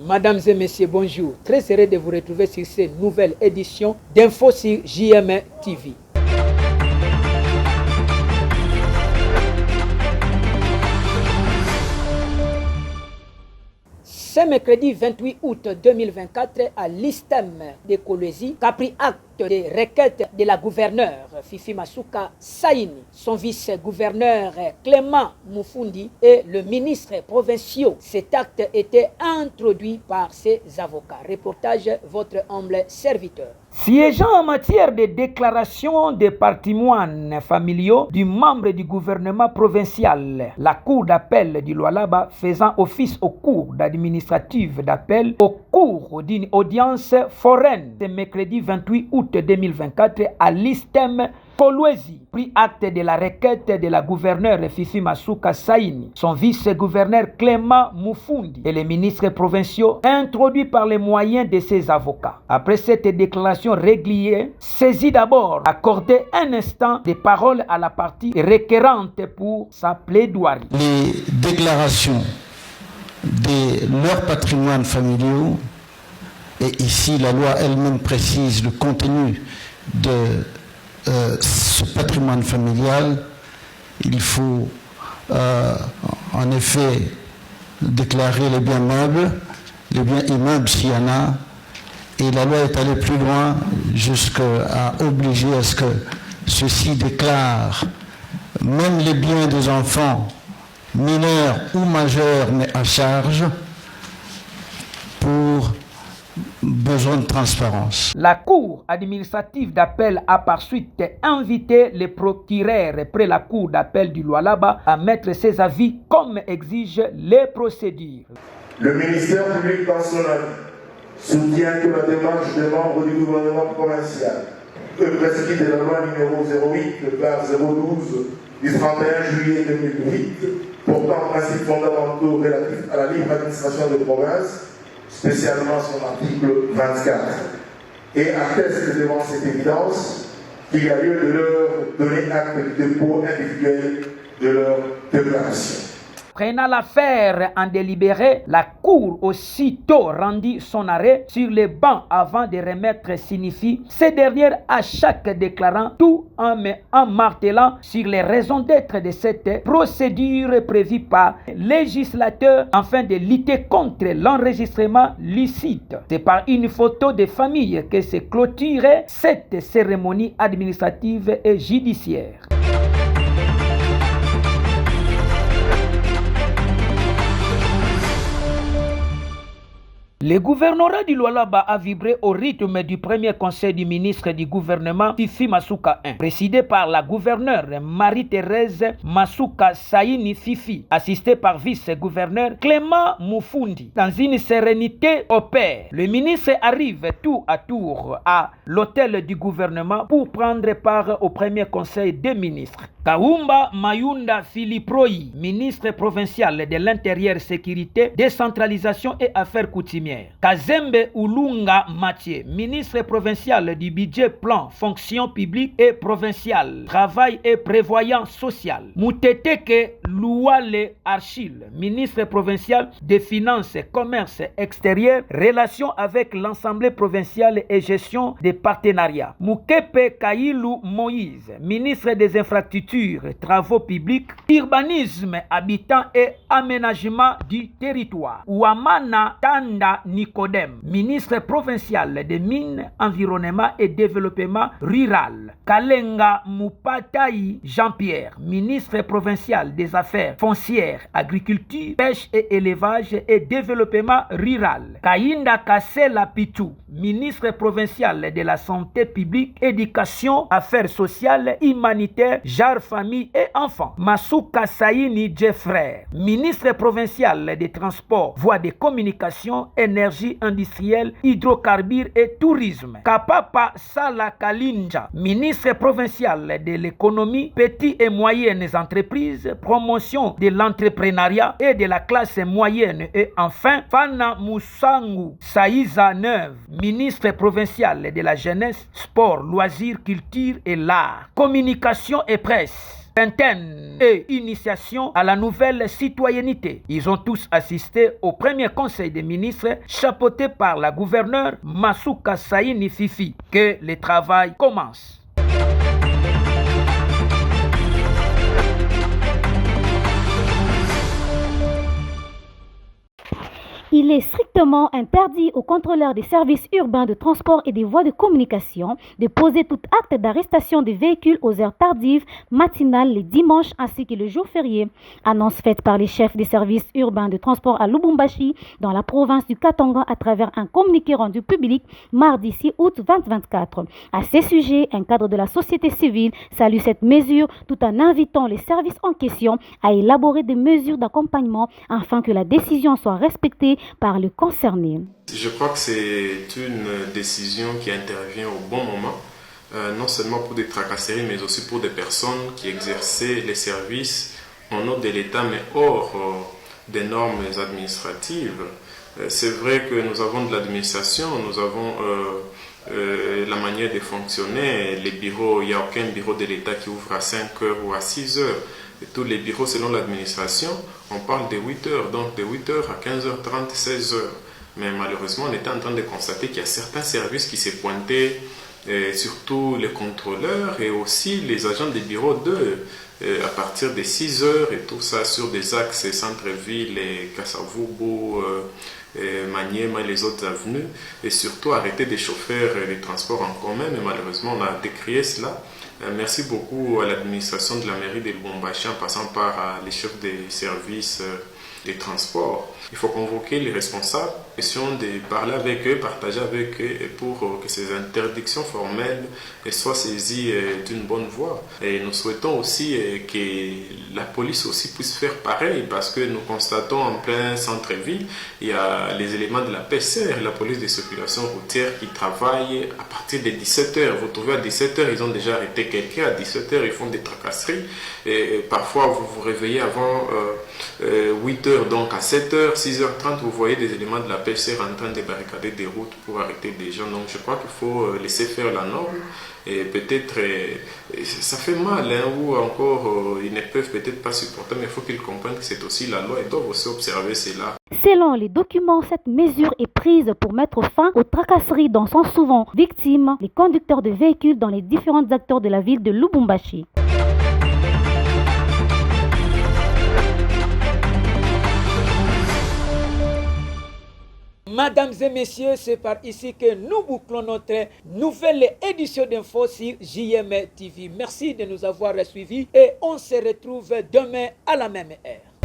Mesdames et messieurs, bonjour. Très heureux de vous retrouver sur cette nouvelle édition d'Info sur JM TV. Ce mercredi 28 août 2024, à l'ISTEM de Kolwezi, qu'a pris acte des requêtes de la gouverneure Fifi Masuka Saini, son vice-gouverneur Clément Moufundi et le ministre provincial. Cet acte était introduit par ses avocats. Reportage votre humble serviteur. Siégeant en matière de déclaration de patrimoine familiaux du membre du gouvernement provincial, la Cour d'appel du Lualaba faisant office au cours administratif d'appel au cours d'une audience foraine ce mercredi 28 août 2024 à l'ISTEM Kolwezi, prit acte de la requête de la gouverneure Fifi Masuka Saini, son vice-gouverneur Clément Moufundi et les ministres provinciaux introduits par les moyens de ses avocats. Après cette déclaration régulière, saisit d'abord accorder un instant de parole à la partie requérante pour sa plaidoirie. Les déclarations de leur patrimoine familial, et ici la loi elle-même précise le contenu de ce patrimoine familial, il faut en effet déclarer les biens meubles, les biens immeubles s'il y en a, et la loi est allée plus loin jusqu'à obliger à ce que ceux-ci déclarent même les biens des enfants mineurs ou majeurs mais à charge pour besoin de transparence. La Cour administrative d'appel a par suite invité les procureurs près la Cour d'appel du Lualaba à mettre ses avis comme exigent les procédures. Le ministère public dans son avis soutient que la démarche des membres du gouvernement provincial que prescrit de la loi numéro 08/012 du 31 juillet 2008 portant principes fondamentaux relatifs à la libre administration des provinces, spécialement son article 24, et atteste devant cette évidence qu'il y a lieu de leur donner acte du dépôt individuel de leur déclaration. Prenant l'affaire en délibéré, la Cour aussitôt rendit son arrêt sur les bancs avant de remettre signifie ces dernières à chaque déclarant, tout en martelant sur les raisons d'être de cette procédure prévue par le législateur afin de lutter contre l'enregistrement licite. C'est par une photo de famille que se clôturait cette cérémonie administrative et judiciaire. Le gouvernorat du Lualaba a vibré au rythme du premier conseil du ministre du gouvernement Fifi Masuka I, présidé par la gouverneure Marie-Thérèse Masuka Saini Fifi, assistée par vice-gouverneur Clément Moufundi. Dans une sérénité au pair, le ministre arrive tour à tour à l'hôtel du gouvernement pour prendre part au premier conseil des ministres. Kaumba Mayunda Philiproi, ministre provincial de l'Intérieur, Sécurité, Décentralisation et Affaires coutumières. Kazembe Ulunga Mathieu, ministre provincial du Budget, Plan, Fonction publique et provincial, Travail et Prévoyance sociale. Mouteteke Louale Archil, ministre provincial des Finances, Commerce extérieur, Relations avec l'Assemblée provinciale et Gestion des partenariats. Mukepe Kailou Moïse, ministre des Infrastructures, Travaux publics, Urbanisme, Habitat et Aménagement du territoire. Ouamana Tanda Nicodème, ministre provincial des Mines, Environnement et Développement rural. Kalenga Mupataï Jean-Pierre, ministre provincial des Affaires foncières, Agriculture, Pêche et Élevage et Développement rural. Kainda Kassela Pitou, ministre provincial de la Santé publique, Éducation, Affaires sociales, Humanitaires, Genre, Famille et Enfants. Masuka Saini Jeffrey, ministre provincial des Transports, Voies de Communication, Énergie industrielle, Hydrocarbures et Tourisme. Kapapa Sala Kalinja, ministre provincial de l'Économie, Petites et Moyennes Entreprises, Promotion de l'entrepreneuriat et de la classe moyenne. Et enfin, Fana Moussangu Saïza Neuve, ministre provincial de la Jeunesse, Sport, Loisirs, Culture et l'Art. Communication et Presse. vingtaine et initiation à la nouvelle citoyenneté. Ils ont tous assisté au premier conseil des ministres chapeauté par la gouverneure Masuka Saini Fifi. Que le travail commence. Il est strictement interdit aux contrôleurs des services urbains de transport et des voies de communication de poser tout acte d'arrestation des véhicules aux heures tardives, matinales, les dimanches ainsi que le jour férié. Annonce faite par les chefs des services urbains de transport à Lubumbashi, dans la province du Katanga, à travers un communiqué rendu public mardi 6 août 2024. À ces sujets, un cadre de la société civile salue cette mesure tout en invitant les services en question à élaborer des mesures d'accompagnement afin que la décision soit respectée par le concerné. Je crois que c'est une décision qui intervient au bon moment, non seulement pour des tracasseries, mais aussi pour des personnes qui exerçaient les services en nom de l'État, mais hors des normes administratives. C'est vrai que nous avons de l'administration, nous avons la manière de fonctionner. Les bureaux, il n'y a aucun bureau de l'État qui ouvre à 5 heures ou à 6 heures. Et tous les bureaux, selon l'administration, on parle de 8 heures, donc de 8 heures à 15h30, 16 heures. Mais malheureusement, on était en train de constater qu'il y a certains services qui s'est pointé, surtout les contrôleurs et aussi les agents des bureaux à partir de 6 heures et tout ça sur des axes centre-ville, Kassavubu, Maniema et les autres avenues, et surtout arrêter des chauffeurs des transports en commun. Mais malheureusement, on a décrié cela. Merci beaucoup à l'administration de la mairie de Lubumbashi en passant par les chefs des services des transports. Il faut convoquer les responsables, question de parler avec eux, partager avec eux pour que ces interdictions formelles soient saisies d'une bonne voie. Et nous souhaitons aussi que la police aussi puisse faire pareil parce que nous constatons en plein centre-ville, il y a les éléments de la PCR, la police de circulation routière qui travaille à partir de 17h. Vous trouvez à 17h, ils ont déjà arrêté quelqu'un, à 17h, ils font des tracasseries. Et parfois, vous vous réveillez avant 8h, donc à 7h, 6h30, vous voyez des éléments de la PCR en train de barricader des routes pour arrêter des gens. Donc je crois qu'il faut laisser faire la norme. Et peut-être, ça fait mal, hein, ou encore, ils ne peuvent peut-être pas supporter, mais il faut qu'ils comprennent que c'est aussi la loi et doivent aussi observer cela. Selon les documents, cette mesure est prise pour mettre fin aux tracasseries dont sont souvent victimes les conducteurs de véhicules dans les différents acteurs de la ville de Lubumbashi. Mesdames et messieurs, c'est par ici que nous bouclons notre nouvelle édition d'info sur JM TV. Merci de nous avoir suivis et on se retrouve demain à la même heure.